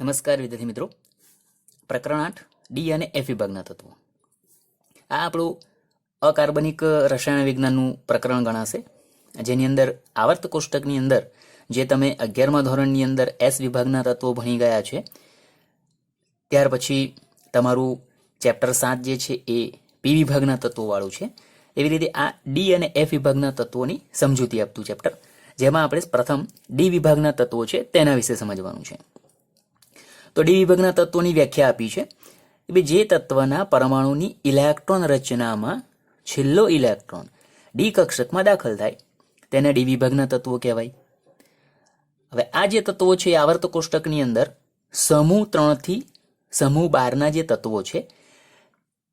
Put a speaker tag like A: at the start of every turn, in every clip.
A: નમસ્કાર વિદ્યાર્થી મિત્રો. પ્રકરણ 8 ડી અને એફ વિભાગના તત્વો. આ આપણું અકાર્બનિક રસાયણ વિજ્ઞાનનું પ્રકરણ ગણાશે, જેની અંદર આવર્ત કોષ્ટકની અંદર જે તમે 11મા ધોરણની અંદર એસ વિભાગના તત્વો ભણી ગયા છે, ત્યાર પછી તમારું ચેપ્ટર 7 જે છે એ પી વિભાગના તત્વોવાળું છે. એવી રીતે આ ડી અને એફ વિભાગના તત્વોની સમજૂતી આપતું ચેપ્ટર, જેમાં આપણે પ્રથમ ડી વિભાગના તત્વો છે તેના વિશે સમજવાનું છે. તો ડી વિભાગના તત્વોની વ્યાખ્યા આપી છે કે જે તત્વના પરમાણુની ઇલેક્ટ્રોન રચનામાં છેલ્લો ઇલેક્ટ્રોન ડી કક્ષકમાં દાખલ થાય તેને ડી વિભાગના તત્વો કહેવાય. હવે આ જે તત્વો છે એ આવર્ત કોષ્ટકની અંદર સમૂહ 3 થી સમૂહ 12ના જે તત્વો છે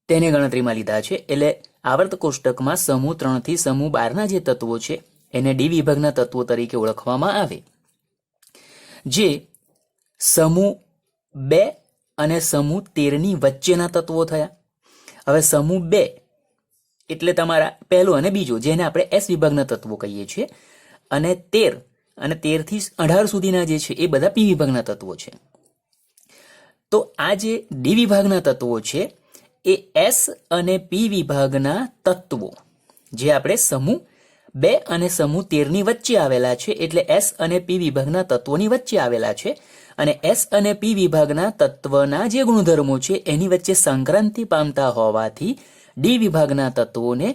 A: તેને ગણતરીમાં લીધા છે. એટલે આવર્ત કોષ્ટકમાં સમૂહ 3 થી સમૂહ 12ના જે તત્વો છે એને ડી વિભાગના તત્વો તરીકે ઓળખવામાં આવે. જે સમૂહ 2 અને સમૂહ 13ની વચ્ચેના તત્વો થયા. હવે સમૂહ 2 એટલે તમારા પહેલો અને બીજો, જેને આપણે એસ વિભાગના તત્વો કહીએ છીએ, અને 13 અને 13 થી 18 સુધીના જે છે એ બધા પી વિભાગના તત્વો છે. તો આ જે ડી વિભાગના તત્વો છે એ એસ અને પી વિભાગના તત્વો જે આપણે સમૂહ 2 અને સમૂહ 13ની વચ્ચે આવેલા છે, એટલે એસ અને પી વિભાગના તત્વોની વચ્ચે આવેલા છે. અને એસ અને પી વિભાગના તત્વના જે ગુણધર્મો છે એની વચ્ચે સંક્રાંતિ પામતા હોવાથી ડી વિભાગના તત્વોને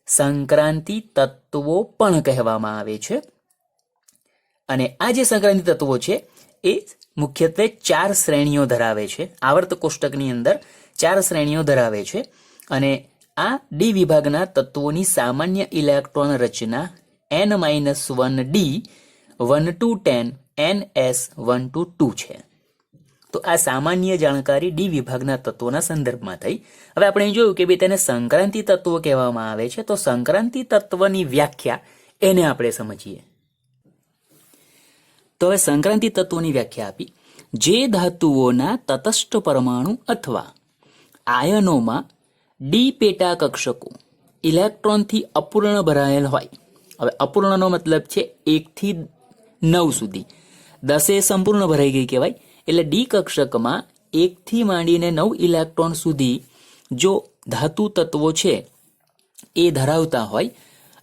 A: સંક્રાંતિ તત્વો પણ કહેવામાં આવે છે. અને આ જે સંક્રાંતિ તત્વો છે એ મુખ્યત્વે 4 શ્રેણીઓ ધરાવે છે. આવર્ત કોષ્ટકની અંદર 4 શ્રેણીઓ ધરાવે છે. અને આ ડી વિભાગના તત્વોની સામાન્ય electron Rachna n-1d 1 to 10 ns1 to 2 છે. તો આ સામાન્ય જાણકારી ડી વિભાગના તત્વોના સંદર્ભમાં થઈ. હવે આપણે જોયું કે તેને સંક્રાંતિ તત્વો કહેવામાં આવે છે. તો સંક્રાંતિ તત્વની વ્યાખ્યા એને આપણે સમજીએ. તો હવે સંક્રાંતિ તત્વોની વ્યાખ્યા આપી. જે ધાતુઓના તટસ્થ પરમાણુ અથવા આયનોમાં ડી પેટા કક્ષકો ઇલેક્ટ્રોનથી અપૂર્ણ ભરાયેલ હોય. હવે અપૂર્ણનો મતલબ છે 1 થી 9 સુધી. 10 એ સંપૂર્ણ ભરાઈ ગઈ કહેવાય. એટલે ડી કક્ષકમાં 1 થી માંડીને 9 ઇલેક્ટ્રોન સુધી જો ધાતુ તત્વો છે એ ધરાવતા હોય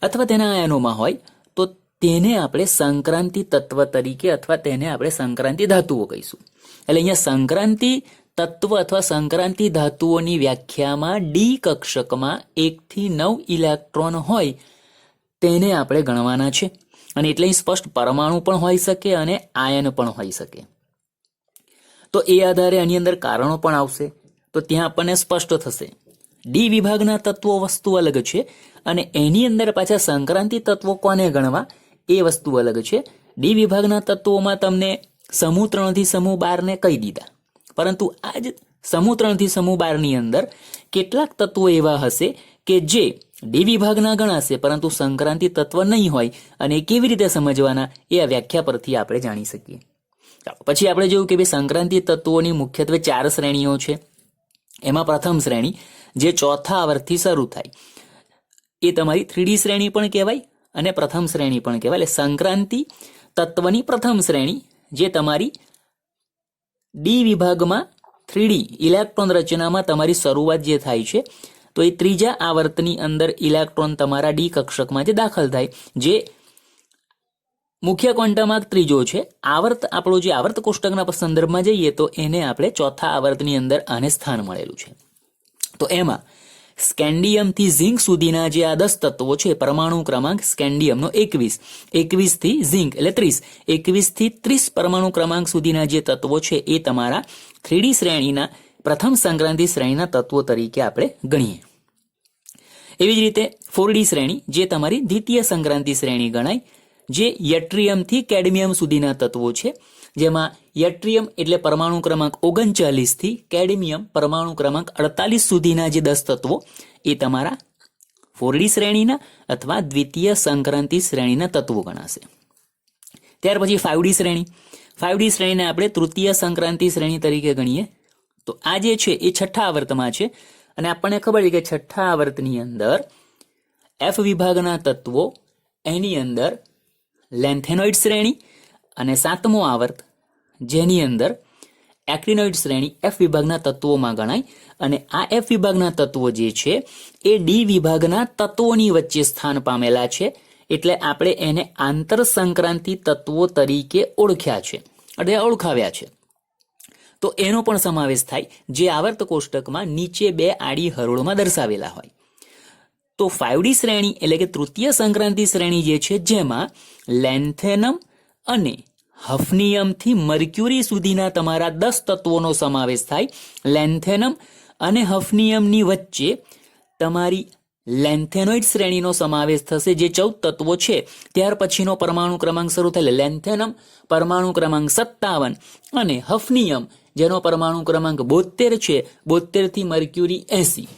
A: અથવા તેના આયનોમાં હોય તો તેને આપણે સંક્રાંતિ તત્વ તરીકે અથવા તેને આપણે સંક્રાંતિ ધાતુઓ કહીશું. એટલે અહીંયા સંક્રાંતિ તત્વ અથવા સંક્રાંતિ ધાતુઓની વ્યાખ્યામાં ડી કક્ષકમાં 1 થી 9 ઇલેક્ટ્રોન હોય તેને આપણે ગણવાના છે. અને એટલે સ્પષ્ટ પરમાણુ પણ હોઈ શકે અને આયન પણ હોઈ શકે. તો એ આધારે આની અંદર કારણો પણ આવશે, તો ત્યાં આપણને સ્પષ્ટ થશે. ડી વિભાગના તત્વો વસ્તુ અલગ છે અને એની અંદર પાછા સંક્રાંતિ તત્વો કોને ગણવા એ વસ્તુ અલગ છે. ડી વિભાગના તત્વોમાં તમને સમૂહ 3 થી સમૂહ 12 ને કહી દીધા, પરંતુ આ જ સમૂહ 3 થી સમૂહ 12ની અંદર કેટલાક તત્વો એવા હશે કે જે ડી વિભાગના ગણાશે પરંતુ સંક્રાંતિ તત્વ નહીં હોય. અને કેવી રીતે સમજવાના એ આ વ્યાખ્યા પરથી આપણે જાણી શકીએ. પછી આપણે જોયું કે સંક્રાંતિ તત્વોની મુખ્યત્વે 4 શ્રેણીઓ છે. એમાં પ્રથમ શ્રેણી જે ચોથા આવર્તથી શરૂ થાય એ તમારી 3D શ્રેણી પણ કહેવાય અને પ્રથમ શ્રેણી પણ કહેવાય. એટલે સંક્રાંતિ તત્વની પ્રથમ શ્રેણી જે તમારી ડી વિભાગમાં 3D ઇલેક્ટ્રોન રચનામાં તમારી શરૂઆત જે થાય છે, તો એ ત્રીજા આવર્તની અંદર ઇલેક્ટ્રોન તમારા ડી કક્ષકમાં જે દાખલ થાય, જે મુખ્ય ક્વોન્ટમ ત્રીજો છે. આવર્ત આપણો જે આવર્ત કોષ્ટકના સંદર્ભમાં જઈએ તો એને આપણે ચોથા આવર્તની અંદર આને સ્થાન મળેલું છે. તો એમાં સ્કેન્ડિયમ થી ઝિંક સુધીના જે આ 10 તત્વો છે, પરમાણુ ક્રમાંક સ્કેન્ડિયમનો 21 થી ઝિંક એટલે 30, 21 થી 30 પરમાણુ ક્રમાંક સુધીના જે તત્વો છે એ તમારા 3D શ્રેણીના પ્રથમ સંક્રાંતિ શ્રેણીના તત્વો તરીકે આપણે ગણીએ. એવી જ રીતે 4D શ્રેણી જે તમારી દ્વિતીય સંક્રાંતિ શ્રેણી ગણાય, જે યટ્રિયમ થી કેડમિયમ સુધીના તત્વો છે, જેમાં યટ્રિયમ એટલે પરમાણુ ક્રમાંક 39 થી કેડમિયમ પરમાણુ ક્રમાંક 48 સુધીના જે 10 તત્વો એ તમારા 4D શ્રેણીના અથવા દ્વિતીય સંક્રાંતિ શ્રેણીના તત્વો ગણાશે. ત્યાર પછી 5D શ્રેણી. 5D શ્રેણીને આપણે તૃતીય સંક્રાંતિ શ્રેણી તરીકે ગણીએ. તો આ જે છે એ છઠ્ઠા આવર્તમાં છે અને આપણને ખબર છે કે છઠ્ઠા આવર્તની અંદર એફ વિભાગના તત્વો એની અંદર લેન્થેનોઇડ શ્રેણી અને 7મો આવર્ત જેની અંદર એક્ટિનોઇડ શ્રેણી એફ વિભાગના તત્વોમાં ગણાય અને આ એફ વિભાગના તત્વો જે છે એ ડી વિભાગના તત્વોની વચ્ચે સ્થાન પામેલા છે, એટલે આપણે એને આંતર સંક્રાંતિ તત્વો તરીકે ઓળખ્યા છે એટલે ઓળખાવ્યા છે. તો એનો પણ સમાવેશ થાય જે આવર્ત કોષ્ટકમાં નીચે 2 આડી હરોળમાં દર્શાવેલા હોય. તો 5D શ્રેણી એટલે કે તૃતીય સંક્રાંતિ શ્રેણી જે છે જેમાં લેન્થેનમ અને હફનિયમથી મર્ક્યુરી સુધીના તમારા 10 તત્વોનો સમાવેશ થાય. લેન્થેનમ અને હફનિયમની વચ્ચે તમારી લેન્થેનોઇડ શ્રેણીનો સમાવેશ થશે જે 14 તત્વો છે. ત્યાર પછીનો પરમાણુ ક્રમાંક શરૂ થાય. લેન્થેનમ પરમાણુ ક્રમાંક 57 અને હફનિયમ જેનો પરમાણુ ક્રમાંક 72 છે, 72 થી મર્ક્યુરી 80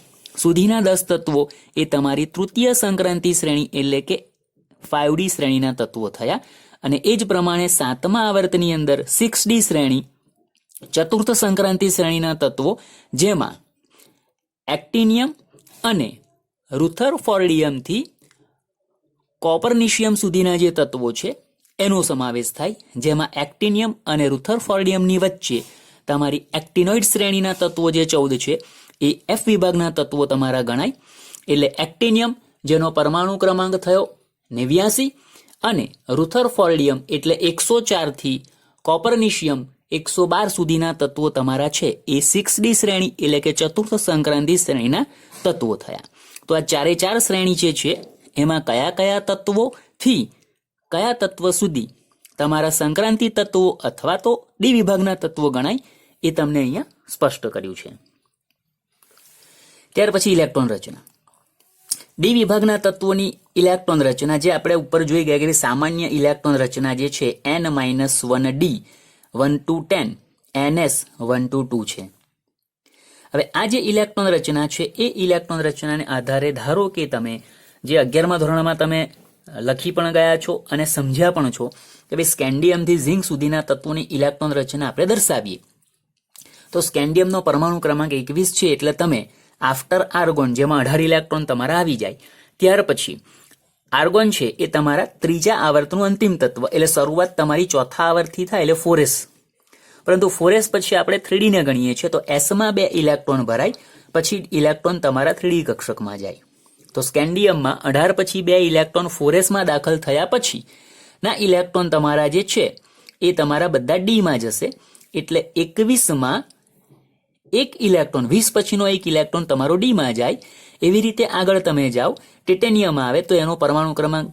A: સુધીના 10 તત્વો એ તમારી તૃતીય સંક્રાંતિ શ્રેણી એટલે કે 5D શ્રેણીના તત્વો થયા. અને એ જ પ્રમાણે 7મા આવર્તની અંદર 6D શ્રેણી ચતુર્થ સંક્રાંતિ શ્રેણીના તત્વો જેમાં એક્ટિનિયમ અને રુથરફોર્ડિયમથી કોપરનિશિયમ સુધીના જે તત્વો છે એનો સમાવેશ થાય, જેમાં એક્ટિનિયમ અને રુથરફોર્ડિયમની વચ્ચે તમારી એક્ટિનોઇડ શ્રેણીના તત્વો જે 14 છે એ એફ વિભાગના તત્વો તમારા ગણાય. એટલે એક્ટિનિયમ જેનો પરમાણુ ક્રમાંક થયો 89 અને રુથરફોર્ડિયમ એટલે 104 થી કોપરનિશિયમ 112 સુધીના તત્વો તમારા છે એ 6D શ્રેણી એટલે કે ચતુર્થ સંક્રાંતિ શ્રેણીના તત્વો થયા. તો આ 4 શ્રેણી જે છે એમાં કયા કયા તત્વોથી કયા તત્વ સુધી તમારા સંક્રાંતિ તત્વો અથવા તો ડી વિભાગના તત્વો ગણાય એ તમને અહીંયા સ્પષ્ટ કર્યું છે. ત્યાર પછી ઇલેક્ટ્રોન રચના. ડી વિભાગના તત્વોની ઇલેક્ટ્રોન રચના જે આપણે ઉપર જોઈ ગયા કે સામાન્ય ઇલેક્ટ્રોન રચના જે છે n-1d 1 to 10 ns 1 to 2 છે. હવે આ જે ઇલેક્ટ્રોન રચના છે એ ઇલેક્ટ્રોન રચનાને આધારે ધારો કે તમે જે 11મા ધોરણમાં તમે લખી પણ ગયા છો અને સમજ્યા પણ છો કે ભાઈ સ્કેન્ડિયમથી ઝિંક સુધીના તત્વોની ઇલેક્ટ્રોન રચના આપણે દર્શાવીએ. તો સ્કેન્ડિયમનો પરમાણુ ક્રમાંક 21 છે એટલે તમે આફ્ટર આર્ગોન જેમાં 18 ઇલેક્ટ્રોન તમારા આવી જાય. ત્યાર પછી આર્ગોન છે એ તમારા ત્રીજા આવર્તનું અંતિમ તત્વ એટલે શરૂઆત તમારી ચોથા આવર્તથી થાય એટલે 4s. પરંતુ 4s પછી આપણે 3D ને ગણીએ છીએ તો એસમાં 2 ઇલેક્ટ્રોન ભરાય પછી ઇલેક્ટ્રોન તમારા 3D કક્ષકમાં જાય. તો સ્કેન્ડિયમમાં 18 પછી 2 ઇલેક્ટ્રોન 4sમાં દાખલ થયા પછી ના ઇલેક્ટ્રોન તમારા જે છે એ તમારા બધા ડીમાં જશે એટલે 21માં 1 ઇલેક્ટ્રોન 20 પછીનો 1 ઇલેક્ટ્રોન તમારો ડીમાં જાય. એવી રીતે આગળ તમે જાઓ. ટિટેનિયમ આવે તો એનો પરમાણુ ક્રમાંક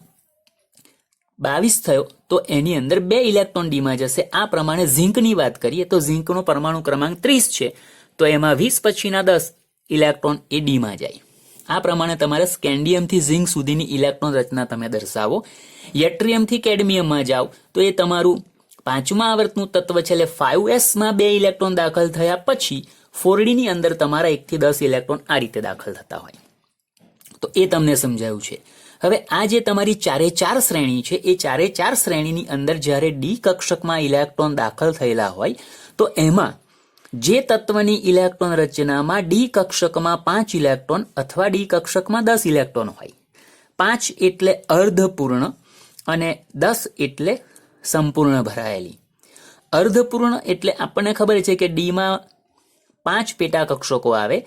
A: 22 થયો તો એની અંદર 2 ઇલેક્ટ્રોન ડીમાં જશે. આ પ્રમાણે ઝિંકની વાત કરીએ તો ઝિંકનો પરમાણુ ક્રમાંક 30 છે તો એમાં 20 પછીના 10 ઇલેક્ટ્રોન એ ડીમાં જાય. આ પ્રમાણે તમારે સ્કેન્ડિયમથી ઝિંક સુધીની ઇલેક્ટ્રોન રચના તમે દર્શાવો. યટ્રિયમથી કેડમિયમમાં જાઓ તો એ તમારું 5મા આવર્તનું તત્વ છે એટલે 5sમાં 2 ઇલેક્ટ્રોન દાખલ થયા પછી 4D ની અંદર તમારા 1 થી 10 ઇલેક્ટ્રોન આ રીતે દાખલ થતા હોય. તો એ તમને સમજાયું છે. હવે આ જે તમારી 4 શ્રેણી છે એ 4 શ્રેણીની અંદર જ્યારે ડી કક્ષકમાં ઇલેક્ટ્રોન દાખલ થયેલા હોય તો એમાં જે તત્વની ઇલેક્ટ્રોન રચનામાં ડી કક્ષકમાં 5 ઇલેક્ટ્રોન અથવા ડી કક્ષકમાં 10 ઇલેક્ટ્રોન હોય. 5 એટલે અર્ધપૂર્ણ અને 10 એટલે સંપૂર્ણ ભરાયેલી. અર્ધપૂર્ણ એટલે આપણને ખબર છે કે ડીમાં 5 પેટા કક્ષકો આવે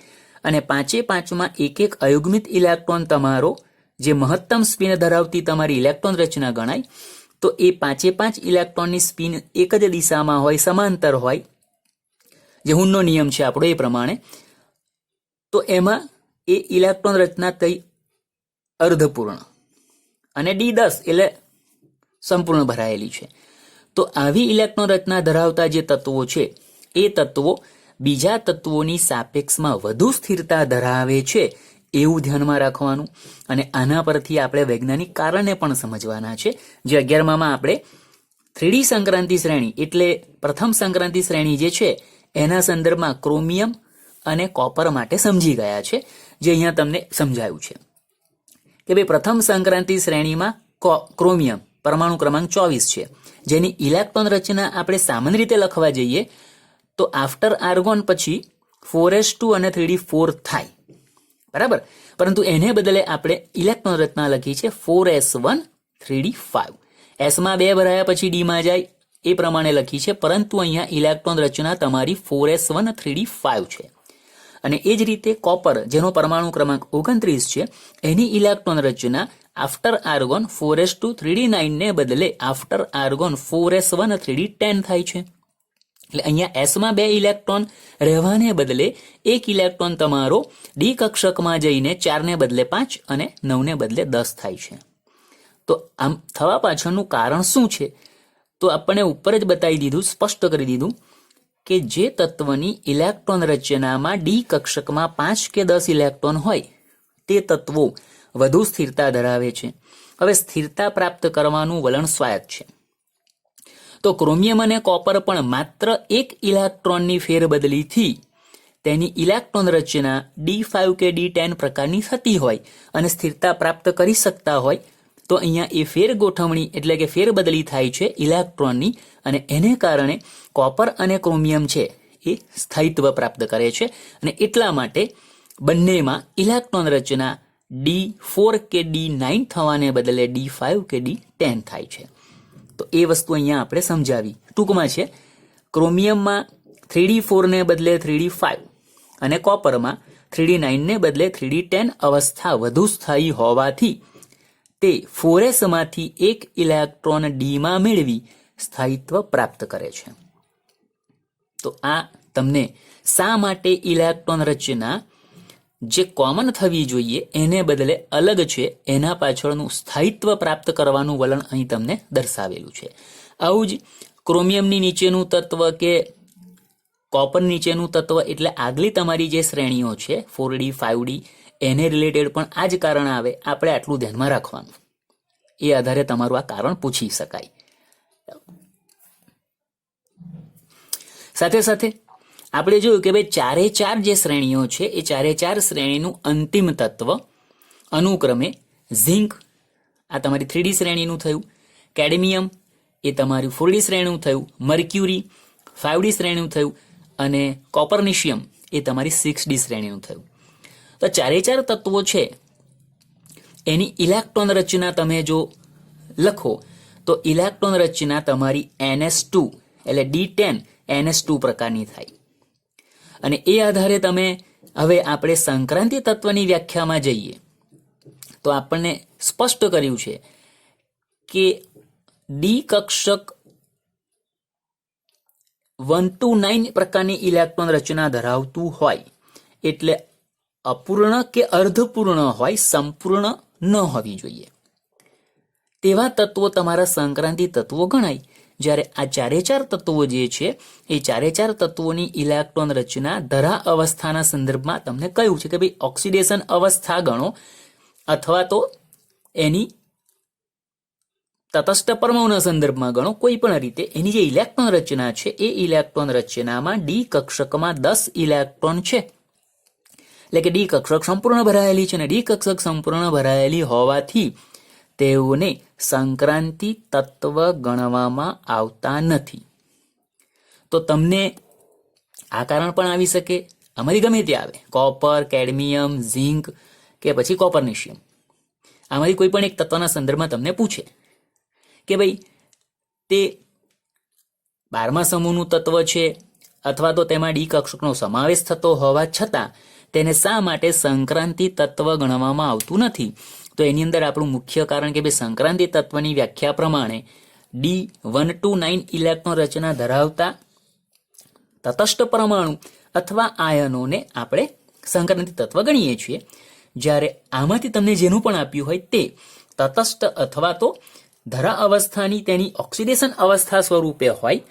A: અને 5માં એક અયુગ્મિત ઇલેક્ટ્રોન તમારો જે મહત્તમ સ્પિન ધરાવતી તમારી ઇલેક્ટ્રોન રચના ગણાય. તો એ 5 ઇલેક્ટ્રોનની સ્પિન એક જ દિશામાં હોય, સમાંતર હોય, જે હુનનો નિયમ છે આપણો એ પ્રમાણે. તો એમાં એ ઇલેક્ટ્રોન રચના થઈ અર્ધપૂર્ણ અને D10 એટલે સંપૂર્ણ ભરાયેલી છે. તો આવી ઇલેક્ટ્રોન રચના ધરાવતા જે તત્વો છે એ તત્વો બીજા તત્વોની સાપેક્ષમાં વધુ સ્થિરતા ધરાવે છે એવું ધ્યાનમાં રાખવાનું. અને આના પરથી આપણે વૈજ્ઞાનિક કારણને પણ સમજવાના છે જે 11માં આપણે 3D સંક્રાંતિ શ્રેણી એટલે પ્રથમ સંક્રાંતિ શ્રેણી જે છે એના સંદર્ભમાં ક્રોમિયમ અને કોપર માટે સમજી ગયા છે, જે અહીંયા તમને સમજાયું છે કે ભાઈ પ્રથમ સંક્રાંતિ શ્રેણીમાં ક્રોમિયમ પરમાણુ ક્રમાંક 24 છે જેની ઇલેક્ટ્રોન રચના આપણે સામાન્ય રીતે લખવા જઈએ તો આફ્ટર આર્ગોન પછી 4s2 અને 3d4 થાય, બરાબર. પરંતુ એને બદલે આપણે ઇલેક્ટ્રોન રચના લખી છે 4s1 3d5. એસમાં 2 ભરાયા પછી ડીમાં જાય એ પ્રમાણે લખી છે, પરંતુ અહીંયા ઇલેક્ટ્રોન રચના તમારી 4s1 3d5 છે. અને એ જ રીતે કોપર, જેનો પરમાણુ ક્રમાંક 29 છે, એની ઇલેક્ટ્રોન રચના આફ્ટર આર્ગોન 4s2 3d9 ને બદલે આફ્ટર આર્ગોન 4s1 3d10 થાય છે. એટલે અહીંયા એસમાં 2 ઇલેક્ટ્રોન રહેવાને બદલે એક ઇલેક્ટ્રોન તમારો ડી કક્ષકમાં જઈને 4 ને બદલે 5 અને 9 ને બદલે 10 થાય છે. તો આમ થવા પાછળનું કારણ શું છે? તો આપણને ઉપર જ બતાવી દીધું, સ્પષ્ટ કરી દીધું કે જે તત્વની ઇલેક્ટ્રોન રચનામાં ડી કક્ષકમાં 5 કે 10 ઇલેક્ટ્રોન હોય તે તત્વો વધુ સ્થિરતા ધરાવે છે. હવે સ્થિરતા પ્રાપ્ત કરવાનું વલણ સ્વાયત્ત છે. તો ક્રોમિયમ અને કોપર પણ માત્ર એક ઇલેક્ટ્રોનની ફેરબદલીથી તેની ઇલેક્ટ્રોન રચના D5 કે D10 પ્રકારની થતી હોય અને સ્થિરતા પ્રાપ્ત કરી શકતા હોય, તો અહીંયા એ ફેર ગોઠવણી એટલે કે ફેરબદલી થાય છે ઇલેક્ટ્રોનની, અને એને કારણે કોપર અને ક્રોમિયમ છે એ સ્થાયિત્વ પ્રાપ્ત કરે છે. અને એટલા માટે બંનેમાં ઇલેક્ટ્રોન રચના D4 કે D9 થવાને બદલે D5 કે D10 થાય છે. તો એ વસ્તુ અહીંયા આપણે સમજાવી. ટૂંકમાં છે, ક્રોમિયમમાં 3d4 ને બદલે 3d5 અને કોપરમાં 3d9 ને બદલે 3d10 અવસ્થા વધુ સ્થાયી હોવાથી તે 4s માંથી એક ઇલેક્ટ્રોન ડીમાં મેળવી સ્થાયિત્વ પ્રાપ્ત કરે છે. તો આ તમને શા માટે ઇલેક્ટ્રોન રચના જે કોમન થવી જોઈએ એને બદલે અલગ છે એના પાછળનું સ્થાયિત્વ પ્રાપ્ત કરવાનું વલણ અહીં તમને દર્શાવેલું છે. આવું જ ક્રોમિયમની નીચેનું તત્વ કે કોપર નીચેનું તત્વ એટલે આગલી તમારી જે શ્રેણીઓ છે 4d 5d એને રિલેટેડ પણ આ જ કારણ આવે. આપણે આટલું ધ્યાનમાં રાખવાનું, એ આધારે તમારું આ કારણ પૂછી શકાય. સાથે સાથે આપણે જોયું કે ભાઈ 4 જે શ્રેણીઓ છે એ 4 શ્રેણીનું અંતિમ તત્વ અનુક્રમે ઝિંક, આ તમારી 3d શ્રેણીનું થયું, કેડમિયમ એ તમારી 4d શ્રેણીનું થયું, મર્ક્યુરી 5d શ્રેણીનું થયું અને કોપરનિશિયમ એ તમારી 6d શ્રેણીનું થયું. તો 4 તત્વો છે એની ઇલેક્ટ્રોન રચના તમે જો લખો તો ઇલેક્ટ્રોન રચના તમારી ns2 એટલે D10 ns2 પ્રકારની થાય. અને એ આધારે તમે હવે આપણે સંક્રાંતિ તત્વની વ્યાખ્યામાં જઈએ તો આપણને સ્પષ્ટ કર્યું છે કે ડી કક્ષક 1 to 9 પ્રકારની ઇલેક્ટ્રોન રચના ધરાવતું હોય એટલે અપૂર્ણ કે અર્ધપૂર્ણ હોય, સંપૂર્ણ ન હોવી જોઈએ. તેવા તત્વો તમારા સંક્રાંતિ તત્વો ગણાય. જ્યારે આ 4 તત્વો જે છે એ 4 તત્વોની ઇલેક્ટ્રોન રચના ધરા અવસ્થાના સંદર્ભમાં તમને કહ્યું છે કે ભાઈ ઓક્સિડેશન અવસ્થા ગણો અથવા તો એની તટસ્થ પરમાણુના સંદર્ભમાં ગણો, કોઈ પણ રીતે એની જે ઇલેક્ટ્રોન રચના છે એ ઇલેક્ટ્રોન રચનામાં ડી કક્ષકમાં 10 ઇલેક્ટ્રોન છે. એટલે કે ડી કક્ષક સંપૂર્ણ ભરાયેલી છે, અને ડી કક્ષક સંપૂર્ણ ભરાયેલી હોવાથી તેઓને સંક્રાંતિ તત્વ ગણવામાં આવતા નથી. તો તમને આ કારણ પણ આવી શકે, આમાંથી ગમે તે આવે, કોપર, કેડમિયમ, ઝિંક કે પછી કોપરનિશિયમ, આમાંથી કોઈ પણ એક તત્વના સંદર્ભમાં તમને પૂછે કે ભાઈ તે 12મા સમૂહનું તત્વ છે અથવા તો તેમાં ડી કક્ષકનો સમાવેશ થતો હોવા છતાં તેને શા માટે સંક્રાંતિ તત્વ ગણવામાં આવતું નથી? તો એની અંદર આપણું મુખ્ય કારણ કે ભાઈ સંક્રાંતિ તત્વની વ્યાખ્યા પ્રમાણે D1 to 9 ઇલેક્ટ્રોન રચના ધરાવતા તટસ્થ પરમાણુ અથવા આયનોને આપણે સંક્રાંતિ તત્વ ગણીએ છીએ. જ્યારે આમાંથી તમને જેનું પણ આપ્યું હોય તે તટસ્થ અથવા તો ધરા અવસ્થાની તેની ઓક્સિડેશન અવસ્થા સ્વરૂપે હોય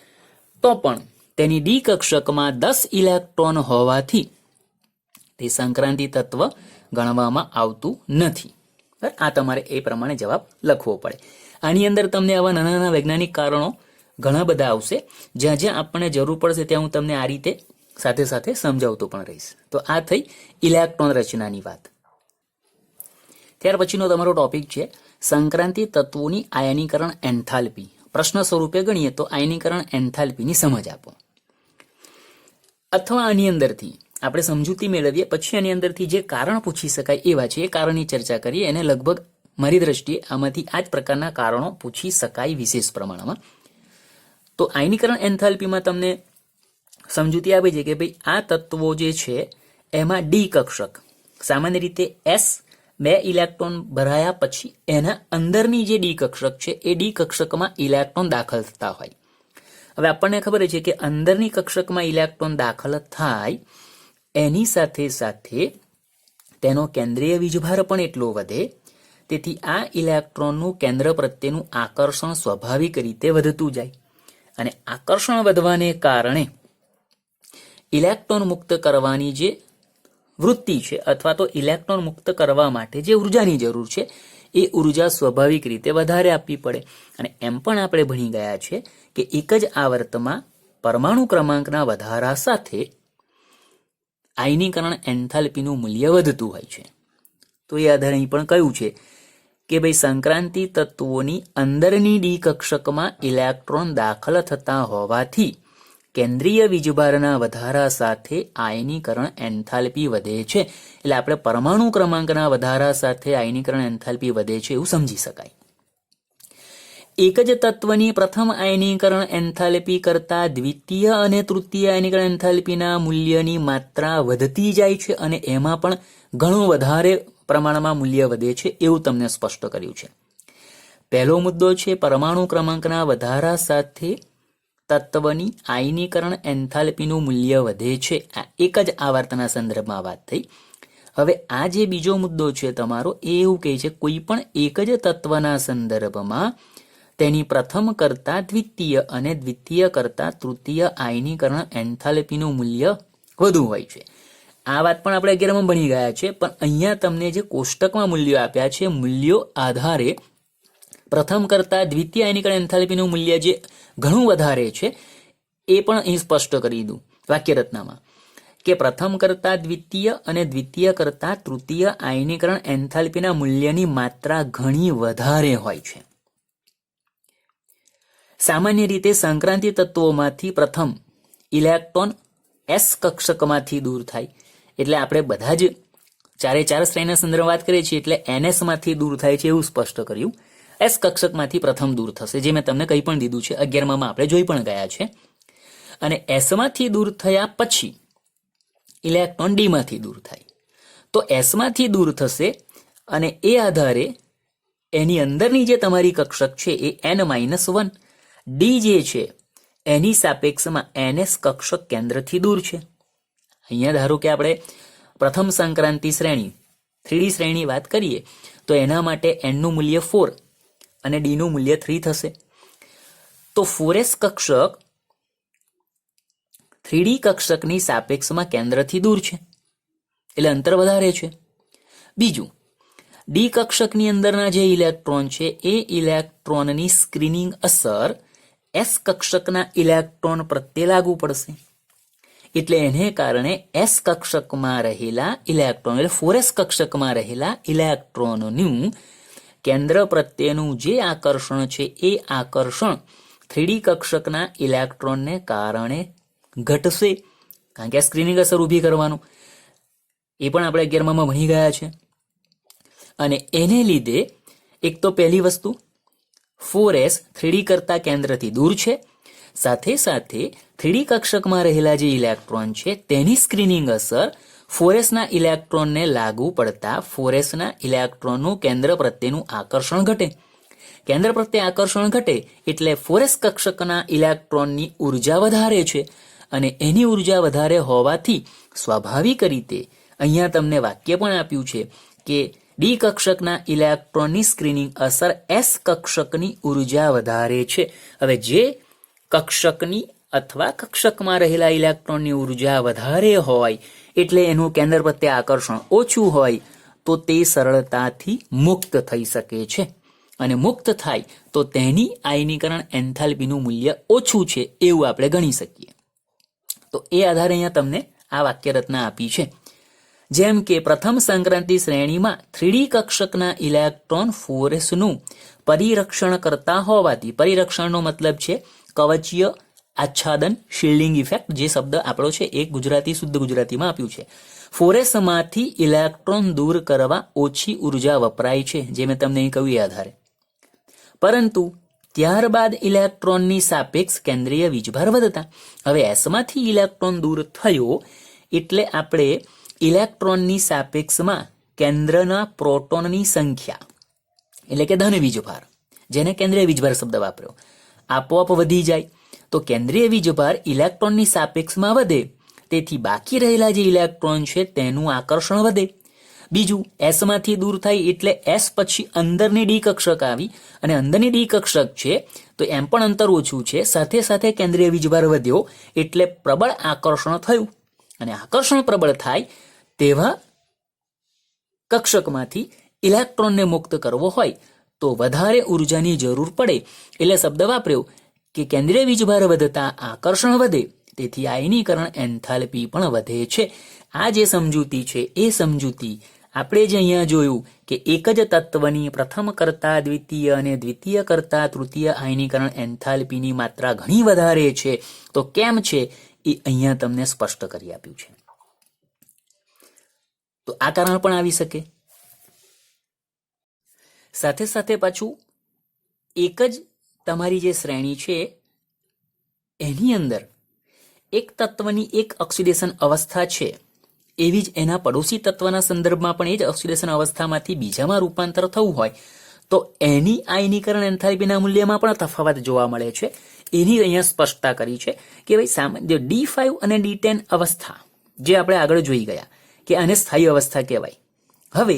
A: તો પણ તેની ડી કક્ષકમાં 10 ઇલેક્ટ્રોન હોવાથી તે સંક્રાંતિ તત્વ ગણવામાં આવતું નથી. આ તમારે એ પ્રમાણે જવાબ લખવો પડે. આની અંદર તમને આવા નાના નાના વૈજ્ઞાનિક કારણો ઘણા બધા આવશે, જ્યાં જ્યાં આપણને જરૂર પડશે ત્યાં હું તમને આ રીતે સાથે સાથે સમજાવતો પણ રહીશ. તો આ થઈ ઇલેક્ટ્રોન રચનાની વાત. ત્યાર પછીનો તમારો ટોપિક છે સંક્રાંતિ તત્વોની આયનીકરણ એન્થાલ્પી. પ્રશ્ન સ્વરૂપે ગણીએ તો આયનીકરણ એન્થાલ્પીની સમજ આપો. અથવા આની અંદરથી આપણે સમજૂતી મેળવીએ પછી આની અંદરથી જે કારણ પૂછી શકાય એવા છે એ કારણની ચર્ચા કરીએ. એને લગભગ મારી દ્રષ્ટિએ આમાંથી આ જ પ્રકારના કારણો પૂછી શકાય વિશેષ પ્રમાણમાં. તો આયનીકરણ એન્થાલ્પીમાં તમને સમજૂતી આપી છે કે ભાઈ આ તત્વો જે છે એમાં ડી કક્ષક, સામાન્ય રીતે S 2 ઇલેક્ટ્રોન ભરાયા પછી એના અંદરની જે ડી કક્ષક છે એ ડી કક્ષકમાં ઇલેક્ટ્રોન દાખલ થતા હોય. હવે આપણને ખબર છે કે અંદરની કક્ષકમાં ઇલેક્ટ્રોન દાખલ થાય એની સાથે સાથે તેનો કેન્દ્રીય વીજભાર પણ એટલો વધે, તેથી આ ઇલેક્ટ્રોનનું કેન્દ્ર પ્રત્યેનું આકર્ષણ સ્વાભાવિક રીતે વધતું જાય અને આકર્ષણ વધવાને કારણે ઇલેક્ટ્રોન મુક્ત કરવાની જે વૃત્તિ છે અથવા તો ઇલેક્ટ્રોન મુક્ત કરવા માટે જે ઉર્જાની જરૂર છે એ ઉર્જા સ્વાભાવિક રીતે વધારે આપવી પડે. અને એમ પણ આપણે ભણી ગયા છે કે એક જ આવર્તમાં પરમાણુ ક્રમાંકના વધારા સાથે આયનીકરણ એન્થાલ્પીનું મૂલ્ય વધતું હોય છે. તો એ આધારે અહીં પણ કહ્યું છે કે ભાઈ સંક્રાંતિ તત્વોની અંદરની ડી કક્ષકમાં ઇલેક્ટ્રોન દાખલ થતા હોવાથી કેન્દ્રીય વીજભારના વધારા સાથે આયનીકરણ એન્થાલ્પી વધે છે. એટલે આપણે પરમાણુ ક્રમાંકના વધારા સાથે આયનીકરણ એન્થાલ્પી વધે છે એવું સમજી શકાય. એક જ તત્વની પ્રથમ આયનીકરણ એન્થાલ્પી કરતા દ્વિતીય અને તૃતીય આયનીકરણ એન્થાલ્પીના મૂલ્યની માત્રા વધતી જાય છે અને એમાં પણ ઘણું વધારે પ્રમાણમાં મૂલ્ય વધે છે એવું તમને સ્પષ્ટ કર્યું છે. પહેલો મુદ્દો છે પરમાણુ ક્રમાંકના વધારા સાથે તત્વની આયનીકરણ એન્થાલ્પીનું મૂલ્ય વધે છે. આ એક જ આવર્તના સંદર્ભમાં વાત થઈ. હવે આ જે બીજો મુદ્દો છે તમારો એ એવું કહે છે કોઈ પણ એક જ તત્વના સંદર્ભમાં તેની પ્રથમ કરતા દ્વિતીય અને દ્વિતીય કરતા તૃતીય આયનીકરણ એન્થાલ્પીનું મૂલ્ય વધુ હોય છે. આ વાત પણ આપણે 11માં ભણી ગયા છે, પણ અહીંયા તમને જે કોષ્ટકમાં મૂલ્યો આપ્યા છે મૂલ્યો આધારે પ્રથમ કરતા દ્વિતીય આયનીકરણ એન્થાલ્પીનું મૂલ્ય જે ઘણું વધારે છે એ પણ અહીં સ્પષ્ટ કરી દઉં વાક્યરચનામાં કે પ્રથમ કરતા દ્વિતીય અને દ્વિતીય કરતા તૃતીય આયનીકરણ એન્થાલ્પીના મૂલ્યની માત્રા ઘણી વધારે હોય છે. સામાન્ય રીતે સંક્રાંતિ તત્વોમાંથી પ્રથમ ઇલેક્ટ્રોન S કક્ષકમાંથી દૂર થાય, એટલે આપણે બધા જ 4 4 શ્રેણીના સંદર્ભમાં વાત કરીએ છીએ એટલે NS માંથી દૂર થાય છે એવું સ્પષ્ટ કર્યું. S કક્ષકમાંથી પ્રથમ દૂર થશે, જે મેં તમને કહી પણ દીધું છે, 11માં આપણે જોઈ પણ ગયા છે. અને S માંથી દૂર થયા પછી ઇલેક્ટ્રોન D માંથી દૂર થાય, તો S માંથી દૂર થશે અને એ આધારે એની અંદરની જે તમારી કક્ષક છે એ N-1, D જે છે એની સાપેક્ષમાં NS કક્ષક કેન્દ્રથી દૂર છે. અહીંયા ધારો કે આપણે પ્રથમ સંક્રાંતિ શ્રેણી 3D શ્રેણી વાત કરીએ તો એના માટે N નું મૂલ્ય 4 અને D નું મૂલ્ય 3 થશે. તો 4S કક્ષક 3D કક્ષકની સાપેક્ષમાં કેન્દ્રથી દૂર છે એટલે અંતર વધારે છે. બીજું, D કક્ષકની અંદરના જે ઇલેક્ટ્રોન છે એ ઇલેક્ટ્રોનની સ્ક્રીનિંગ અસર S કક્ષકના ઇલેક્ટ્રોન પ્રત્યે લાગુ પડશે, એટલે એને કારણે S કક્ષકમાં રહેલા ઇલેક્ટ્રોન એટલે 4S કક્ષકમાં રહેલા ઇલેક્ટ્રોનનું કેન્દ્ર પ્રત્યેનું જે આકર્ષણ છે એ આકર્ષણ 3D કક્ષકના ઇલેક્ટ્રોનને કારણે ઘટશે, કારણ કે સ્ક્રીનિંગ અસર ઊભી કરવાનું એ પણ આપણે 11માં ભણી ગયા છે. અને એને લીધે એક તો પહેલી વસ્તુ 4S 3D કરતા કેન્દ્રથી દૂર છે, સાથે સાથે 3D કક્ષકમાં રહેલા જે ઇલેક્ટ્રોન છે તેની સ્ક્રીનિંગ અસર 4Sના ઇલેક્ટ્રોનને લાગુ પડતા 4Sના ઇલેક્ટ્રોનનું કેન્દ્ર પ્રત્યેનું આકર્ષણ ઘટે. કેન્દ્ર પ્રત્યે આકર્ષણ ઘટે એટલે 4S કક્ષકના ઇલેક્ટ્રોનની ઉર્જા વધારે છે અને એની ઉર્જા વધારે હોવાથી સ્વાભાવિક રીતે અહીંયા તમને વાક્ય પણ આપ્યું છે કે D કક્ષકના ઇલેક્ટ્રોનની સ્ક્રીનિંગ અસર S કક્ષકની ઉર્જા વધારે છે. હવે જે કક્ષકની અથવા કક્ષકમાં રહેલા ઇલેક્ટ્રોનની ઉર્જા વધારે હોય એટલે એનું કેન્દ્ર પ્રત્યે આકર્ષણ ઓછું હોય તો તે સરળતાથી મુક્ત થઈ શકે છે, અને મુક્ત થાય તો તેની આયનીકરણ એન્થાલ્પીનું મૂલ્ય ઓછું છે એવું આપણે ગણી શકીએ. તો એ આધારે અહીંયા તમને આ વાક્યરચના આપી છે. જેમ કે પ્રથમ સંક્રાંતિ શ્રેણીમાં 3D કક્ષકના ઇલેક્ટ્રોન 4Sનું પરિરક્ષણ કરતા હોવાથી, પરિરક્ષણનો મતલબ છે કવચીય આચ્છાદન, શિલ્ડિંગ ઇફેક્ટ, જે શબ્દ આપણો છે એક ગુજરાતી શુદ્ધ ગુજરાતીમાં આપ્યું છે. 4Sમાંથી ઇલેક્ટ્રોન દૂર કરવા ઓછી ઉર્જા વપરાય છે, જે મેં તમને અહીં કહ્યું એ આધારે. પરંતુ ત્યારબાદ ઇલેક્ટ્રોનની સાપેક્ષ કેન્દ્રીય વીજભાર વધતા. હવે એસમાંથી ઇલેક્ટ્રોન દૂર થયો એટલે આપણે ઇલેક્ટ્રોનની સાપેક્ષમાં કેન્દ્રના પ્રોટોનની સંખ્યા એટલે કે ધન વીજભાર, જેને કેન્દ્રીય વીજભાર શબ્દ વાપર્યો, આપોઆપ વધી જાય. તો કેન્દ્રીય વીજભાર ઇલેક્ટ્રોનની સાપેક્ષમાં વધે, તેથી બાકી રહેલા જે ઇલેક્ટ્રોન છે તેનું આકર્ષણ વધે. બીજું, એસમાંથી દૂર થાય એટલે એસ પછી અંદરની ડી કક્ષક આવી, અને અંદરની ડી કક્ષક છે તો એમ પણ અંતર ઓછું છે, સાથે સાથે કેન્દ્રીય વીજભાર વધ્યો એટલે પ્રબળ આકર્ષણ થયું. અને આકર્ષણ પ્રબળ થાય તેવા કક્ષકમાંથી ઇલેક્ટ્રોનને મુક્ત કરવો હોય તો વધારે ઉર્જાની જરૂર પડે, એટલે શબ્દ વાપર્યો કે કેન્દ્રીય વીજભાર વધતા આકર્ષણ વધે, તેથી આયનીકરણ એન્થાલ્પી પણ વધે છે. આ જે સમજૂતી છે એ સમજૂતી આપણે જે અહીંયા જોયું કે એક જ તત્વની પ્રથમ કરતા દ્વિતીય અને દ્વિતીય કરતા તૃતીય આયનીકરણ એન્થાલ્પીની માત્રા ઘણી વધારે છે. તો કેમ છે એ અહીંયા તમને સ્પષ્ટ કરી આપ્યું છે. તો આ કારણ પણ આવી શકે. સાથે સાથે પાછું એક જ તમારી જે શ્રેણી છે એની અંદર એક તત્વની એક ઓક્સિડેશન અવસ્થા છે, એવી જ એના પડોશી તત્વના સંદર્ભમાં પણ એ જ ઓક્સિડેશન અવસ્થામાંથી બીજામાં રૂપાંતર થવું હોય તો એની આયનીકરણ એન્થાલ્પીના મૂલ્યમાં પણ તફાવત જોવા મળે છે. એની અહીંયા સ્પષ્ટતા કરી છે કે ભાઈ સામાન્ય D5 અને D10 અવસ્થા જે આપણે આગળ જોઈ ગયા કે આને સ્થાયી અવસ્થા કહેવાય. હવે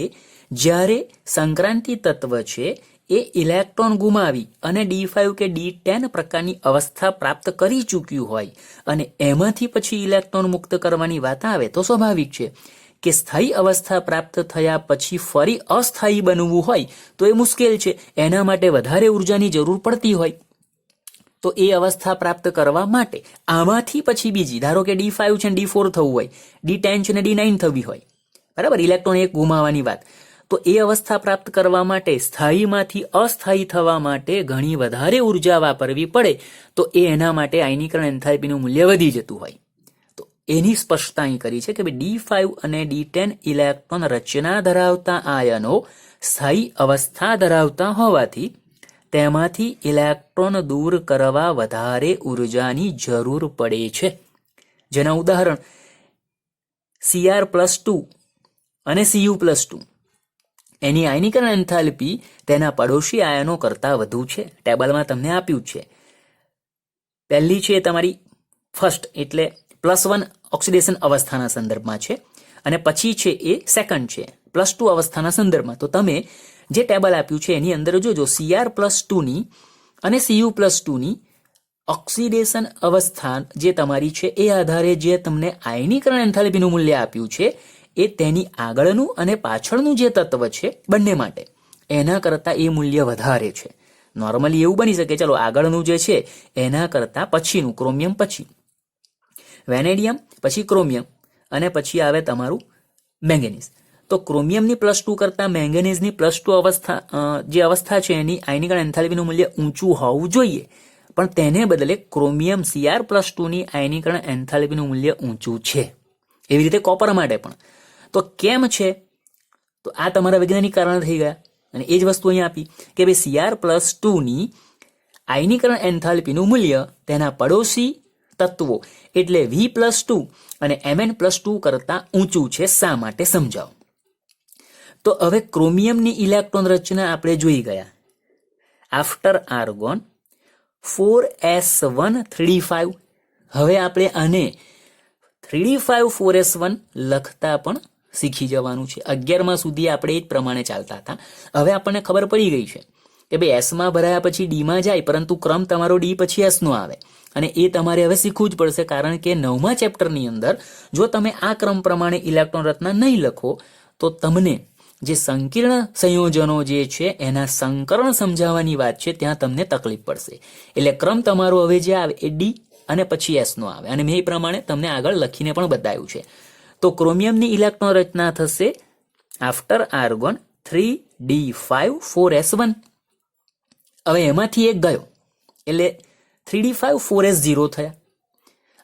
A: જ્યારે સંક્રાંતિ તત્વ છે એ ઇલેક્ટ્રોન ગુમાવી અને D5 કે D10 પ્રકારની અવસ્થા પ્રાપ્ત કરી ચૂક્યું હોય અને એમાંથી પછી ઇલેક્ટ્રોન મુક્ત કરવાની વાત આવે તો સ્વાભાવિક છે કે સ્થાયી અવસ્થા પ્રાપ્ત થયા પછી ફરી અસ્થાયી બનવું હોય તો એ મુશ્કેલ છે. એના માટે વધારે ઉર્જાની જરૂર પડતી હોય. તો એ અવસ્થા પ્રાપ્ત કરવા માટે આમાંથી પછી બીજી, ધારો કે D5 છે ને D4 થવું હોય, D10 છે ને D9 થવી હોય, બરાબર, ઇલેક્ટ્રોન એક ગુમાવવાની વાત, તો એ અવસ્થા પ્રાપ્ત કરવા માટે સ્થાયીમાંથી અસ્થાયી થવા માટે ઘણી વધારે ઉર્જા વાપરવી પડે, તો એ એના માટે આયનીકરણ એન્થાલ્પીનું મૂલ્ય વધી જતું હોય. તો એની સ્પષ્ટતા અહીં કરી છે કે D5 અને D10 ઇલેક્ટ્રોન રચના ધરાવતા આયનો સ્થાયી અવસ્થા ધરાવતા હોવાથી તેમાંથી ઇલેક્ટ્રોન દૂર કરવા વધારે ઉર્જાની જરૂર પડે છે. જેના ઉદાહરણ Cr+2 અને Cu+2, એની આયનીકરણ એન્થાલ્પી તેના પડોશી આયનો કરતાં વધુ છે. ટેબલમાં તમને આપ્યું છે. પહેલી છે તમારી ફર્સ્ટ એટલે +1 ઓક્સિડેશન અવસ્થાના સંદર્ભમાં છે, અને પછી છે એ સેકન્ડ છે +2 અવસ્થાના સંદર્ભમાં. તો તમે જે ટેબલ આપ્યું છે એની અંદર જોજો Cr+2ની અને Cu+2ની ઓક્સિડેશન અવસ્થા જે તમારી છે એ આધારે જે તમને આયનીકરણ એન્થાલ્પીનું મૂલ્ય આપ્યું છે એ તેની આગળનું અને પાછળનું જે તત્વ છે બંને માટે એના કરતાં એ મૂલ્ય વધારે છે. નોર્મલી એવું બની શકે, ચલો આગળનું જે છે એના કરતાં પછીનું, ક્રોમિયમ પછી વેનેડિયમ, પછી ક્રોમિયમ અને પછી આવે તમારું મેંગેનીઝ. તો ક્રોમિયમની +2 કરતાં મેંગેનીઝની +2 અવસ્થા જે અવસ્થા છે એની આયનીકરણ એન્થાલ્પીનું મૂલ્ય ઊંચું હોવું જોઈએ, પણ તેને બદલે ક્રોમિયમ Cr+2ની આયનીકરણ એન્થાલ્પીનું મૂલ્ય ઊંચું છે. એવી રીતે કોપર માટે પણ. તો કેમ છે? તો આ તમારા વૈજ્ઞાનિક કારણ થઈ ગયા. અને એ જ વસ્તુ અહીંયા આપી કે ભાઈ Cr+2ની આયનીકરણ એન્થાલ્પીનું મૂલ્ય તેના પડોશી તત્વો એટલે V+2 અને Mn+2 કરતાં ઊંચું છે. શા માટે સમજાવો. તો હવે ક્રોમિયમની ઇલેક્ટ્રોન રચના આપણે જોઈ ગયા. After argon 4s1 3d5. હવે આપણે આને 3d5 4s1 લખતા પણ શીખી જવાનું છે. 11મા સુધી આપણે એ જ પ્રમાણે ચાલતા હતા. હવે આપણને ખબર પડી ગઈ છે કે ભાઈ એસમાં ભરાયા પછી ડીમાં જાય, પરંતુ ક્રમ તમારો ડી પછી એસનો આવે, અને એ તમારે હવે શીખવું જ પડશે. કારણ કે 9મા ચેપ્ટરની અંદર જો તમે આ ક્રમ પ્રમાણે ઇલેક્ટ્રોન રચના નહીં લખો તો તમને જે સંકીર્ણ સંયોજનો જે છે એના સંકરણ સમજાવવાની વાત છે ત્યાં તમને તકલીફ પડશે. એટલે ક્રમ તમારો હવે જે આવે એ ડી અને પછી એસનો આવે, અને મેં એ પ્રમાણે તમને આગળ લખીને પણ બતાવ્યું છે. તો ક્રોમિયમની ઇલેક્ટ્રોન રચના થશે આફ્ટર આર્ગોન 3d5 4s1. હવે એમાંથી એક ગયો એટલે 3d5 4s0 થયા.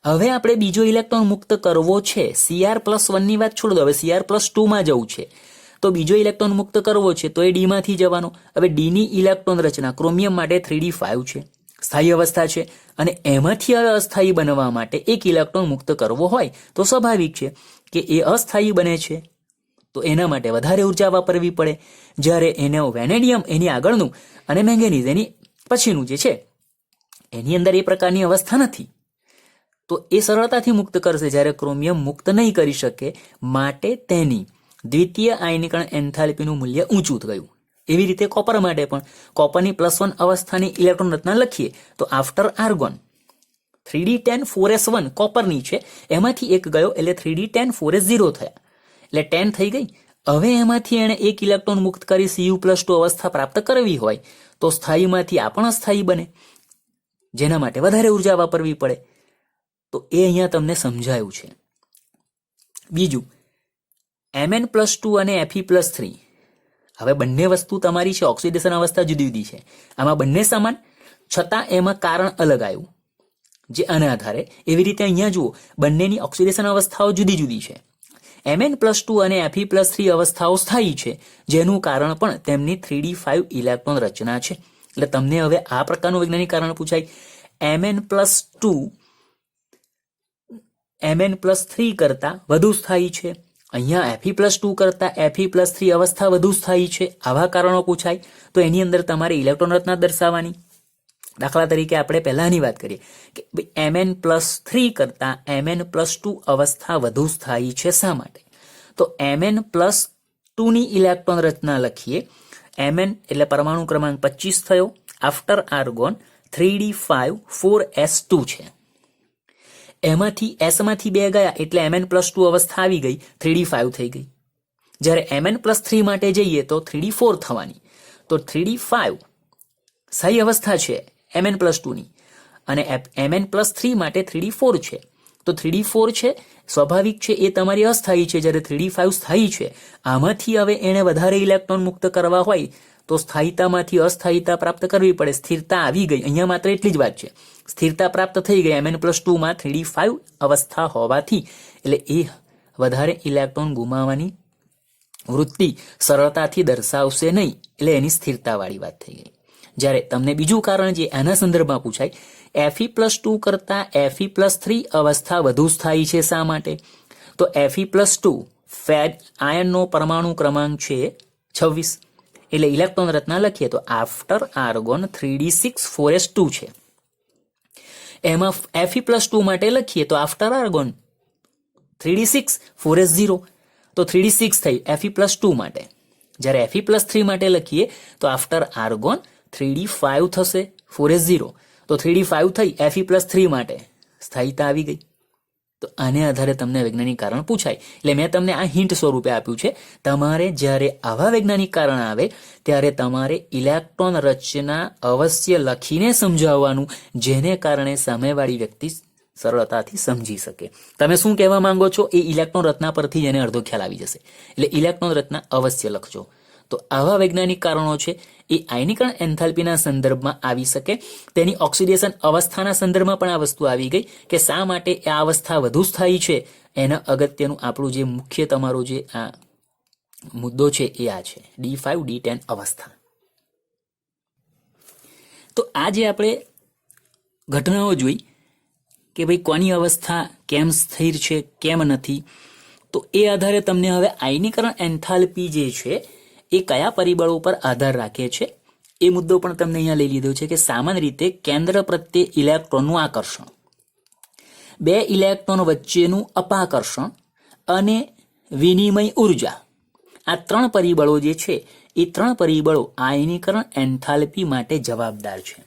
A: હવે આપણે બીજો ઇલેક્ટ્રોન મુક્ત કરવો છે. Cr+1ની વાત છોડ દો, હવે Cr+2માં જવું છે. તો બીજો ઇલેક્ટ્રોન મુક્ત કરવો છે તો એ ડી માંથી જવાનો. હવે ડી ની ઇલેક્ટ્રોન રચના ક્રોમિયમ માટે 3d5 છે, સ્થાયી અવસ્થા છે, અને એમાંથી હવે અસ્થાયી બનવા માટે એક ઇલેક્ટ્રોન મુક્ત કરવો હોય તો સ્વાભાવિક છે કે એ અસ્થાયી બને છે, તો એના માટે વધારે ઉર્જા વાપરવી પડે. જ્યારે એને વેનેડિયમ એની આગળનું અને મેંગેનીઝ એની પછીનું જે છે એની અંદર એ પ્રકારની અવસ્થા નથી, તો એ સરળતાથી મુક્ત કરશે, જ્યારે ક્રોમિયમ મુક્ત નહીં કરી શકે, માટે તેની દ્વિતીય આયનીકરણ એન્થાલ્પીનું મૂલ્ય ઊંચું ગયું. એવી રીતે કોપર માટે પણ કોપરની +1 અવસ્થાની ઇલેક્ટ્રોન રચના લખીએ તો આફ્ટર આર્ગોન 3d10 4s1 કોપરની છે, એમાંથી એક ગયો એટલે 3d10 4s0 થયા, એટલે 10 થઈ ગઈ. હવે એમાંથી એણે એક ઇલેક્ટ્રોન મુક્ત કરી Cu+2 અવસ્થા પ્રાપ્ત કરવી હોય તો સ્થાયીમાંથી આ પણ અસ્થાયી બને, જેના માટે વધારે ઉર્જા વાપરવી પડે. તો એ અહીંયા તમને સમજાયું છે. બીજું, Mn+2 અને Fe+3. હવે બંને વસ્તુ તમારી છે, ઓક્સિડેશન અવસ્થા જુદી જુદી છે, આમાં બંને સમાન, છતાં એમાં કારણ અલગ આવ્યું જે આના આધારે. એવી રીતે અહીંયા જુઓ, બંનેની ઓક્સિડેશન અવસ્થાઓ જુદી જુદી છે. Mn+2 અને Fe+3 અવસ્થાઓ સ્થાયી છે, જેનું કારણ પણ તેમની 3d5 ઇલેક્ટ્રોન રચના છે. એટલે તમને હવે આ પ્રકારનું વૈજ્ઞાનિક કારણ પૂછાય, Mn+3 કરતા વધુ સ્થાયી છે, અહીંયા Fe+2 કરતા Fe+3 અવસ્થા વધુ સ્થાયી છે, આવા કારણો પૂછાય. તો એની અંદર તમારે ઇલેક્ટ્રોન રચના દર્શાવવાની. દાખલા તરીકે આપણે પહેલાની વાત કરીએ કે Mn+3 કરતા Mn+2 અવસ્થા વધુ સ્થાયી છે. શા માટે? તો Mn+2 ની ઇલેક્ટ્રોન રચના લખીએ. Mn એટલે પરમાણુ ક્રમાંક 25 થયો, આફ્ટર આર્ગોન 3d5 4s2 છે. એમાંથી S માંથી 2 ગયા એટલે Mn+2 અવસ્થા આવી ગઈ, 3d5 થઈ ગઈ. જ્યારે Mn+3 માટે જઈએ તો 3d4 થવાની. તો 3d5 સ્થાયી અવસ્થા છે Mn+2 ની, અને Mn+3 માટે 3d4 છે. તો 3d4 છે સ્વાભાવિક છે, એ તમારી અસ્થાયી છે, જ્યારે 3d5 સ્થાયી છે. આમાંથી હવે એને વધારે ઇલેક્ટ્રોન મુક્ત કરવા હોય તો સ્થાયીતામાંથી અસ્થાયીતા પ્રાપ્ત કરવી પડે. સ્થિરતા આવી ગઈ, અહીંયા માત્ર એટલી જ વાત છે, સ્થિરતા પ્રાપ્ત થઈ ગઈ Mn+2 માં 3d5 અવસ્થા હોવાથી, એટલે એ વધારે ઇલેક્ટ્રોન ગુમાવવાની વૃત્તિ સરળતાથી દર્શાવશે નહીં, એટલે એની સ્થિરતાવાળી વાત થઈ ગઈ. જ્યારે તમને બીજું કારણ જે આના સંદર્ભમાં પૂછાય, Fe+2 કરતા Fe+3 અવસ્થા વધુ સ્થાયી છે. શા માટે? તો Fe+2 ફેડ આયનનો પરમાણુ ક્રમાંક છે 26, એટલે ઇલેક્ટ્રોન રચના લખીએ તો આફ્ટર આર્ગોન 3d6 4s2 છે. એમાં Fe+2 માટે લખીએ તો આફ્ટર આર્ગોન 3d6 4s0, તો 3d6 થઈ Fe+2 માટે. જ્યારે Fe+3 માટે લખીએ તો આફ્ટર આર્ગોન 3d5 થશે 4s0, તો 3d5 થઈ Fe+3 માટે, સ્થાયીતા આવી ગઈ. તો આને આધારે તમને વૈજ્ઞાનિક કારણ પૂછાય. એટલે મેં તમને આ હિન્ટ સ્વરૂપે આપ્યું છે. તમારે જ્યારે આવા વૈજ્ઞાનિક કારણ આવે ત્યારે તમારે ઇલેક્ટ્રોન રચના અવશ્ય લખીને સમજાવવાનું, જેને કારણે સામેવાળી વ્યક્તિ સરળતાથી સમજી શકે. તમે શું કહેવા માંગો છો એ ઇલેક્ટ્રોન રચના પરથી એને અડધો ખ્યાલ આવી જશે. એટલે ઇલેક્ટ્રોન રચના અવશ્ય લખજો. તો આવા વૈજ્ઞાનિક કારણો છે એ આયનીકરણ એન્થાલ્પીના સંદર્ભમાં આવી શકે. તેની ઓક્સિડેશન અવસ્થાના સંદર્ભમાં પણ આ વસ્તુ આવી ગઈ કે શા માટે આ અવસ્થા વધુ સ્થાયી છે. એના અગત્યનું આપણું જે મુખ્ય તમારો જે આ મુદ્દો છે એ આ છે, D5 D10 અવસ્થા. તો આ જે આપણે ઘટનાઓ જોઈ કે ભાઈ કોની અવસ્થા કેમ સ્થિર છે કેમ નથી, તો એ આધારે તમને હવે આયનીકરણ એન્થાલ્પી જે છે એ કયા પરિબળો પર આધાર રાખે છે એ મુદ્દો પણ તમને અહીંયા લઈ લીધો છે. કે સામાન્ય રીતે કેન્દ્ર પ્રત્યે ઇલેક્ટ્રોનનું આકર્ષણ, બે ઇલેક્ટ્રોન વચ્ચેનું અપાકર્ષણ અને વિનિમય ઉર્જા, આ 3 પરિબળો જે છે એ 3 પરિબળો આયનીકરણ એન્થાલ્પી માટે જવાબદાર છે.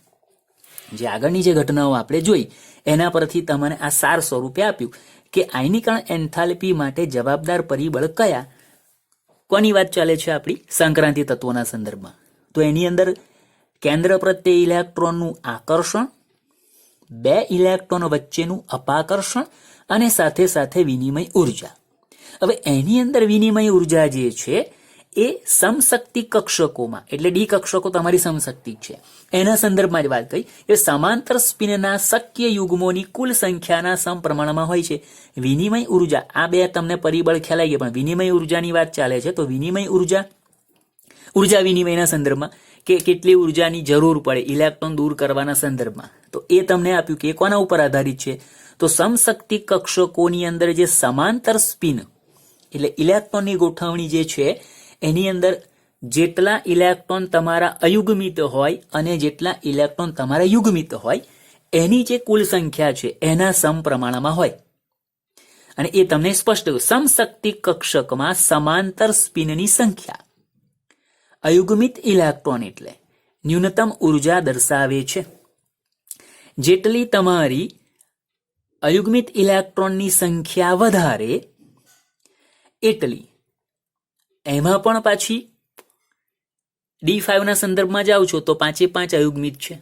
A: જે આગળની જે ઘટનાઓ આપણે જોઈ એના પરથી તમને આ સાર સ્વરૂપે આપ્યું કે આયનીકરણ એન્થાલ્પી માટે જવાબદાર પરિબળ કયા. કોની વાત ચાલે છે આપણી સંક્રાંતિ તત્વોના સંદર્ભમાં. તો એની અંદર કેન્દ્ર પ્રત્યે ઇલેક્ટ્રોનનું આકર્ષણ, બે ઇલેક્ટ્રોન વચ્ચેનું અપાકર્ષણ અને સાથે સાથે વિનિમય ઉર્જા. હવે એની અંદર વિનિમય ઉર્જા જે છે એ સમશક્તિ કક્ષકોમાં, એટલે ડી કક્ષકો તમારી સમશક્તિ છે, એના સંદર્ભમાં જ વાત કરી કે સમાંતર સ્પિનના શક્ય યુગ્મોની કુલ સંખ્યાના સમપ્રમાણમાં હોય છે. વિનિમય ઉર્જા, આ બે તમને પરિબળ ખ્યાલ આવી ગયા, પણ વિનિમય ઉર્જાની વાત ચાલે છે. તો વિનિમય ઉર્જા વિનિમયના સંદર્ભમાં કે કેટલી ઉર્જાની જરૂર પડે ઇલેક્ટ્રોન દૂર કરવાના સંદર્ભમાં, તો એ તમને આપ્યું કે કોના ઉપર આધારિત છે. તો સમશક્તિ કક્ષકોની અંદર જે સમાંતર સ્પિન એટલે ઇલેક્ટ્રોનની ગોઠવણી જે છે એની અંદર જેટલા ઇલેક્ટ્રોન તમારા અયુગ્મિત હોય અને જેટલા ઇલેક્ટ્રોન તમારા યુગ્મિત હોય એની જે કુલ સંખ્યા છે એના સમપ્રમાણમાં હોય. અને એ તમને સ્પષ્ટ સમશક્તિ કક્ષકમાં સમાંતર સ્પિનની સંખ્યા અયુગ્મિત ઇલેક્ટ્રોન એટલે ન્યૂનતમ ઉર્જા દર્શાવે છે. જેટલી તમારી અયુગ્મિત ઇલેક્ટ્રોનની સંખ્યા વધારે એટલી એમાં પણ પાછી D5 ના સંદર્ભમાં જાઓ છો તો 5 અયુગ્મિત છે,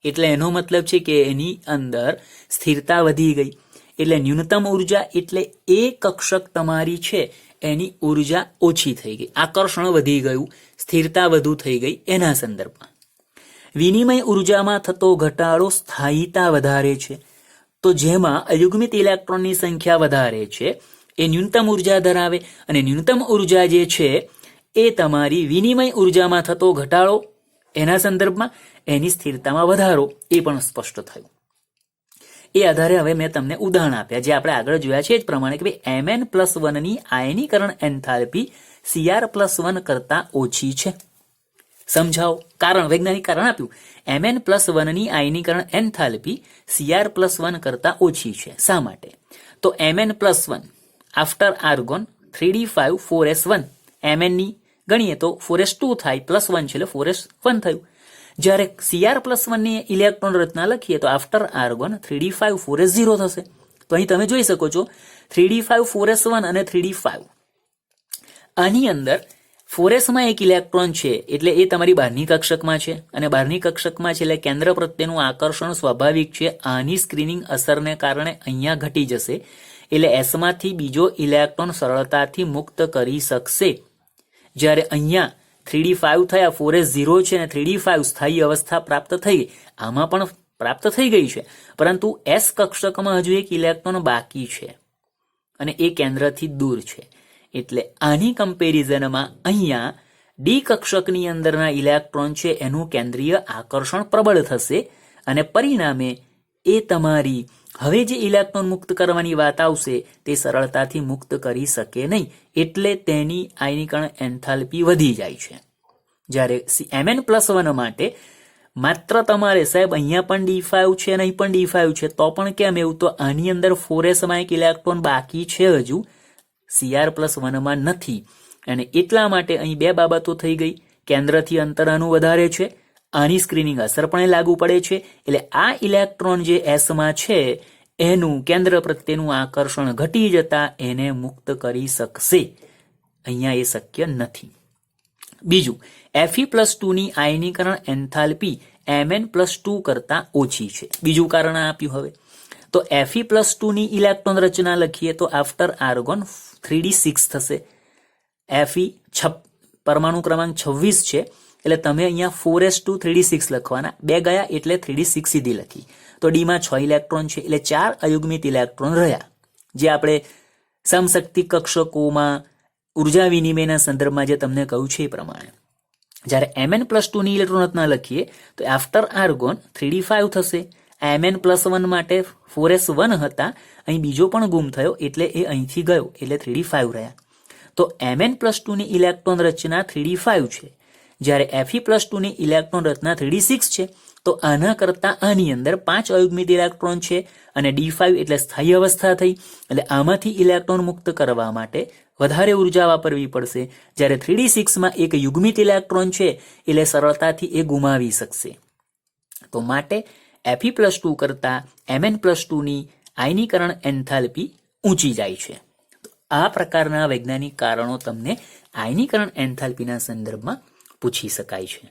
A: એટલે એનો મતલબ છે કે એની અંદર સ્થિરતા વધી ગઈ. એટલે ન્યૂનતમ ઉર્જા એટલે એ કક્ષક તમારી છે એની ઉર્જા ઓછી થઈ ગઈ, આકર્ષણ વધી ગયું, સ્થિરતા વધુ થઈ ગઈ એના સંદર્ભમાં. વિનિમય ઉર્જામાં થતો ઘટાડો સ્થાયીતા વધારે છે. તો જેમાં અયુગ્મિત ઇલેક્ટ્રોનની સંખ્યા વધારે છે એ ન્યૂનતમ ઉર્જા ધરાવે, અને ન્યૂનતમ ઉર્જા જે છે એ તમારી વિનિમય ઉર્જામાં થતો ઘટાડો એના સંદર્ભમાં, એની સ્થિરતામાં વધારો, એ પણ સ્પષ્ટ થયું. એ આધારે હવે મેં તમને ઉદાહરણ આપ્યા જે આપણે આગળ જોયા છે એ જ પ્રમાણે કે ભાઈ Mn+1 ની આયનીકરણ એન્થાલ્પી Cr+1 કરતા ઓછી છે. સમજાવો કારણ, વૈજ્ઞાનિક કારણ આપ્યું. Mn+1 ની આયનીકરણ એન્થાલ્પી Cr+1 કરતા ઓછી છે. શા માટે? તો Mn+1 after argon 3d5 4s1, Mn ની ગણીએ તો 4s2 થાય, +1 છે એટલે 4s1 થયું. જ્યારે Cr+1 ની ઇલેક્ટ્રોન રચના લખીએ તો આફ્ટર આર્ગોન 3d5 4s0 થશે. તો અહીં તમે જોઈ શકો છો 3d5 4s1 અને 3d5. આની અંદર 4s માં એક ઇલેક્ટ્રોન છે એટલે એ તમારી બહારની કક્ષકમાં છે, અને બહારની કક્ષકમાં છે એટલે કેન્દ્ર પ્રત્યેનું આકર્ષણ સ્વાભાવિક છે. આની સ્ક્રીનિંગ અસરને કારણે અહીંયા ઘટી જશે, એટલે S માંથી બીજો ઇલેક્ટ્રોન સરળતાથી મુક્ત કરી શકશે. જ્યારે અહીંયા 3d5 થયા, 4s0 છે અને 3d5 સ્થાયી અવસ્થા પ્રાપ્ત થઈ ગઈ, આમાં પણ પ્રાપ્ત થઈ ગઈ છે, પરંતુ S કક્ષકમાં હજુ એક ઇલેક્ટ્રોન બાકી છે અને એ કેન્દ્રથી દૂર છે. એટલે આની કમ્પેરિઝનમાં અહીંયા ડી કક્ષકની અંદરના ઇલેક્ટ્રોન છે એનું કેન્દ્રીય આકર્ષણ પ્રબળ થશે, અને પરિણામે એ તમારી હવે જે ઇલેક્ટ્રોન મુક્ત કરવાની વાત આવશે તે સરળતાથી મુક્ત કરી શકે નહીં, એટલે તેની આયનીકરણ એન્થાલ્પી વધી જાય છે. જ્યારે Mn+1 માટે માત્ર તમારે સાહેબ અહીંયા પણ D5 છે અને અહીં પણ D5 છે, તો પણ કેમ એવું? તો આની અંદર 4s માં એક ઇલેક્ટ્રોન બાકી છે, હજુ Cr+1 માં નથી, અને એટલા માટે અહીં બે બાબતો થઈ ગઈ. કેન્દ્રથી અંતર આનું વધારે છે, આની સ્ક્રીનિંગ અસર પણ લાગુ પડે છે, એટલે આ ઇલેક્ટ્રોન જે S માં છે એનું કેન્દ્ર પ્રત્યેનું આકર્ષણ ઘટી જતા એને મુક્ત કરી શકશે. અહીંયા એ શક્ય નથી. બીજું, Fe+2 ની આયનીકરણ એન્થાલ્પી Mn+2 કરતા ઓછી છે. બીજું કારણ આપ્યું. હવે તો Fe+2 ની ઇલેક્ટ્રોન રચના લખીએ તો આફ્ટર આર્ગોન 3d6 થશે. Fe પરમાણુ ક્રમાંક 26 છે, એટલે તમે અહીંયા 4s2 3d6 લખવાના, બે ગયા એટલે 3d6 સીધી લખી. તો D માં 6 ઇલેક્ટ્રોન છે એટલે 4 અયુગ્મિત ઇલેક્ટ્રોન રહ્યા, જે આપણે સમશક્તિ કક્ષકોમાં ઉર્જા વિનિમયના સંદર્ભમાં જે તમને કહ્યું છે એ પ્રમાણે. જ્યારે Mn+2 ની ઇલેક્ટ્રોન રચના લખીએ તો આફ્ટર આર્ગોન 3d5 થશે. Mn+1 માટે 4s1 હતા, અહીં બીજો પણ ગુમ થયો એટલે એ અહીંથી ગયો એટલે 3d5 રહ્યા. તો Mn+2 ની ઇલેક્ટ્રોન રચના 3d5 છે, જ્યારે Fe+2 ની ઇલેક્ટ્રોન રચના 3d6 છે. તો આના કરતા આની અંદર 5 અયુગ્મિત ઇલેક્ટ્રોન છે, અને D5 એટલે સ્થાયી અવસ્થા થઈ, એટલે આમાંથી ઇલેક્ટ્રોન મુક્ત કરવા માટે વધારે ઉર્જા વાપરવી પડશે. જ્યારે 3d6 માં એક યુગ્મિત ઇલેક્ટ્રોન છે એટલે સરળતાથી એ ગુમાવી શકશે. તો માટે Fe+2 કરતા Mn+2 ની આયનીકરણ એન્થાલ્પી ઊંચી જાય છે. આ પ્રકારના વૈજ્ઞાનિક કારણો તમને આયનીકરણ એન્થાલ્પીના સંદર્ભમાં પૂછી શકાય છે.